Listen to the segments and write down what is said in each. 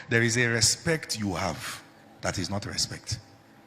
There is a respect you have that is not respect.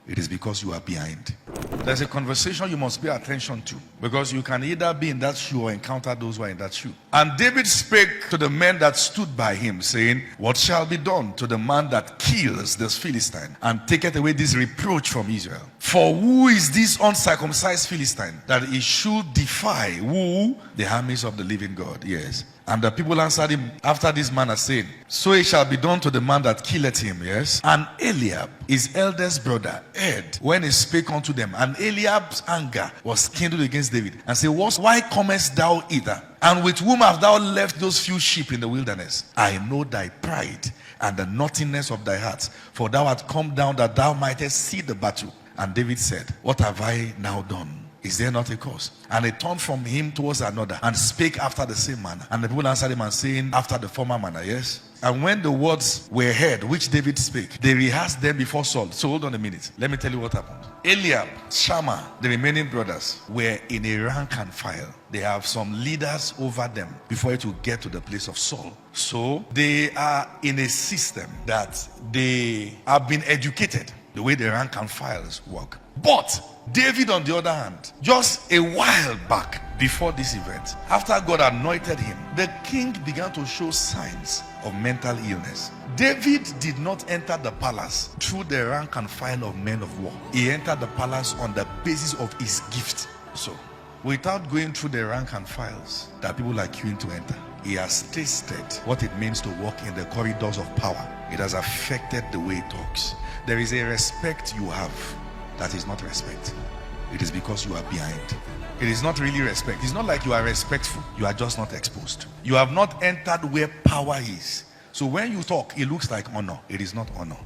It is because you are behind. There's a conversation you must pay attention to, because you can either be in that shoe or encounter those who are in that shoe. And David spake to the men that stood by him, saying, what shall be done to the man that kills this Philistine and taketh away this reproach from Israel? For who is this uncircumcised Philistine that he should defy who? The armies of the living God. Yes. And the people answered him after this manner, saying, so it shall be done to the man that killeth him. Yes. And Eliab, his eldest brother, heard when he spake unto them. And Eliab's anger was kindled against David, and said, why comest thou hither? And with whom hast thou left those few sheep in the wilderness? I know thy pride and the naughtiness of thy heart, for thou art come down that thou mightest see the battle. And David said, what have I now done? Is there not a cause? And he turned from him towards another, and spake after the same manner. And the people answered him and saying, after the former manner. Yes. And when the words were heard which David spake, they rehearsed them before Saul. So hold on a minute. Let me tell you what happened. Eliab, Shammah, the remaining brothers were in a rank and file. They have some leaders over them before it will get to the place of Saul. So they are in a system that they have been educated the way the rank and files work. But David, on the other hand, just a while back before this event, after God anointed him, the king began to show signs of mental illness. David did not enter the palace through the rank and file of men of war. He entered the palace on the basis of his gift. So, without going through the rank and files that people are queuing to enter, he has tasted what it means to walk in the corridors of power. It has affected the way he talks. There is a respect you have that is not respect. It is because you are behind. It is not really respect. It's not like you are respectful. You are just not exposed. You have not entered where power is. So when you talk, it looks like honor. It is not honor.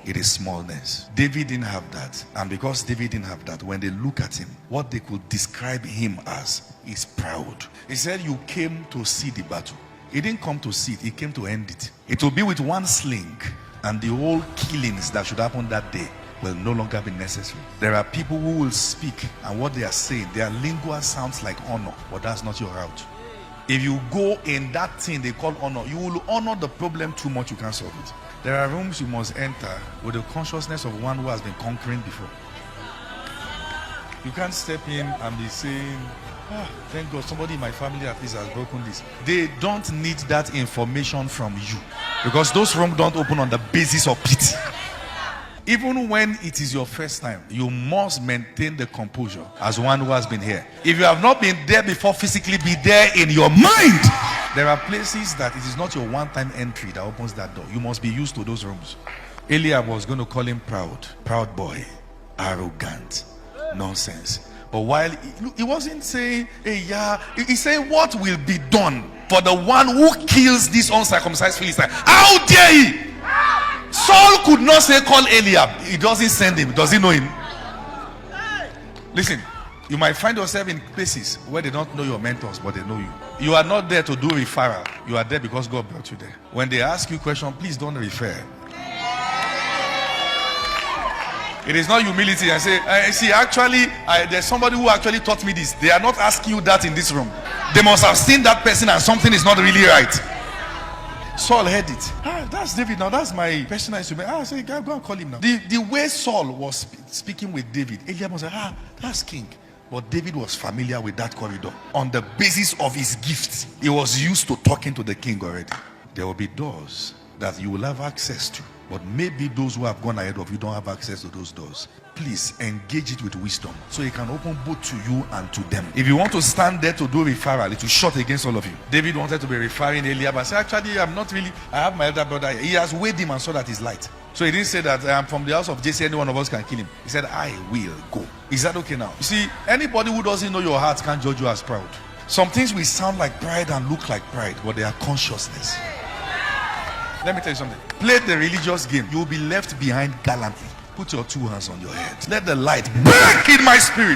It is smallness. David didn't have that. And because David didn't have that, when they look at him, what they could describe him as is proud. He said, you came to see the battle. He didn't come to see it. He came to end it. It will be with one sling, and the whole killings that should happen that day will no longer be necessary. There are people who will speak, and what they are saying, their lingua sounds like honor, but that's not your route. If you go in that thing they call honor, you will honor the problem too much, you can't solve it. There are rooms you must enter with the consciousness of one who has been conquering before. You can't step in and be saying, thank God somebody in my family at least has broken this. They don't need that information from you, because those rooms don't open on the basis of pity. Even when it is your first time, you must maintain the composure as one who has been here. If you have not been there before physically, be there in your mind. There are places that it is not your one-time entry that opens that door. You must be used to those rooms. Eliab was going to call him proud boy, arrogant, nonsense. But while he wasn't saying, hey, yeah, he said, what will be done for the one who kills this uncircumcised Philistine? How dare he? Saul could not say, call Eliab. He doesn't send him. Does he know him? Listen, you might find yourself in places where they don't know your mentors, but they know you. You are not there to do referral. You are there because God brought you there. When they ask you a question, please don't refer. It is not humility. I say, see, actually, there's somebody who actually taught me this. They are not asking you that in this room. They must have seen that person and something is not really right. Saul heard it. That's David now. That's my personal instrument. I say, go and call him now. The way Saul was speaking with David, Eliab was like, that's king. But David was familiar with that corridor. On the basis of his gifts, he was used to talking to the king already. There will be doors that you will have access to, but maybe those who have gone ahead of you don't have access to those doors. Please engage it with wisdom so it can open both to you and to them. If you want to stand there to do referral, it will shut against all of you. David wanted to be referring Eliab, but said, actually, I'm not really. I have my elder brother. He has weighed him and saw that he's light. So he didn't say that I'm from the house of Jesse, any one of us can kill him. He said, I will go. Is that okay now? You see, anybody who doesn't know your heart can't judge you as proud. Some things will sound like pride and look like pride, but they are consciousness. Let me tell you something. Play the religious game. You will be left behind gallantly. Put your two hands on your head. Let the light break in my spirit.